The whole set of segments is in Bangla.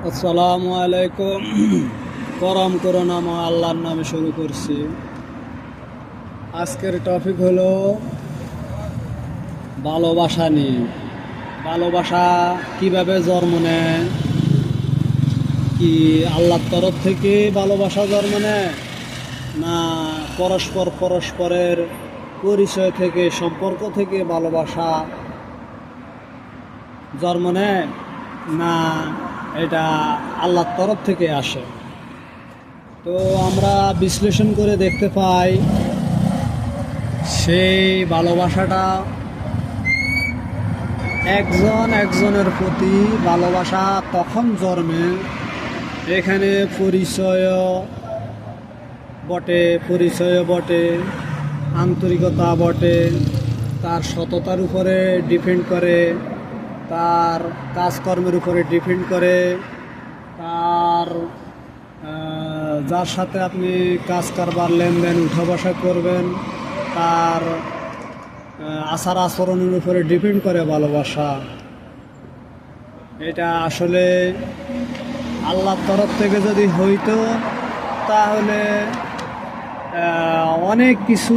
আসসালামু আলাইকুম। করম করোনা আল্লাহর নামে শুরু করছি। আজকের টপিক হলো ভালোবাসা নিয়ে। ভালোবাসা কিভাবে জন্ম নেয়, কি আল্লাহর তরফ থেকে ভালোবাসা জন্ম নেয়, না পরস্পরের পরিচয় থেকে, সম্পর্ক থেকে ভালোবাসা জন্ম নেয়, না এটা আল্লাহর তরফ থেকে আসে? তো আমরা বিশ্লেষণ করে দেখতে পাই সেই ভালোবাসাটা একজনের প্রতি ভালোবাসা তখন জন্মে, এখানে পরিচয় বটে, আন্তরিকতা বটে, তার সততার উপরে ডিপেন্ড করে, তার কাজকর্মের উপরে ডিপেন্ড করে, তার যার সাথে আপনি কাজ কারবার লেনদেন উঠা বসা করবেন তার আচার আচরণের উপরে ডিপেন্ড করে ভালোবাসা। এটা আসলে আল্লাহর তরফ থেকে যদি হইতো তাহলে অনেক কিছু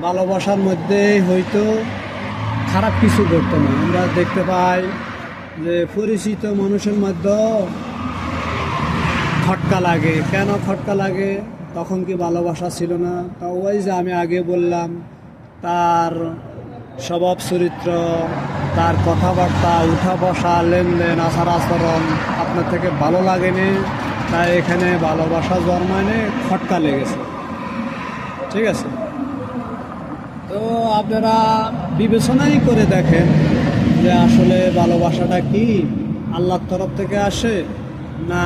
ভালোবাসার মধ্যে হয়তো খারাপ কিছু ঘটতো না। আমরা দেখতে পাই যে পরিচিত মানুষের মধ্যে খটকা লাগে। কেন খটকা লাগে? তখন কি ভালোবাসা ছিল না? তা ওই যে আমি আগে বললাম, তার স্বভাব চরিত্র, তার কথাবার্তা, উঠা বসা, লেনদেন, আচার আচরণ আপনার থেকে ভালো লাগেনি, তাই এখানে ভালোবাসা জন্মায়নি, খটকা লেগেছে। ঠিক আছে? তো আপনারা বিবেচনাই করে দেখেন যে আসলে ভালোবাসাটা কি আল্লাহর তরফ থেকে আসে, না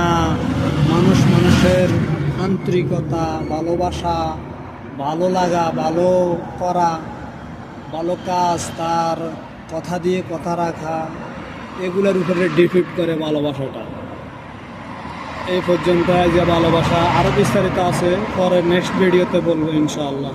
মানুষের আন্তরিকতা, ভালোবাসা, ভালো লাগা, ভালো করা, ভালো কাজ, তার কথা দিয়ে কথা রাখা, এগুলোর উপরে ডিপেন্ড করে ভালোবাসাটা। এই পর্যন্ত যে ভালোবাসা আরও বিস্তারিত আছে, পরে নেক্সট ভিডিওতে বলবো ইনশাআল্লাহ।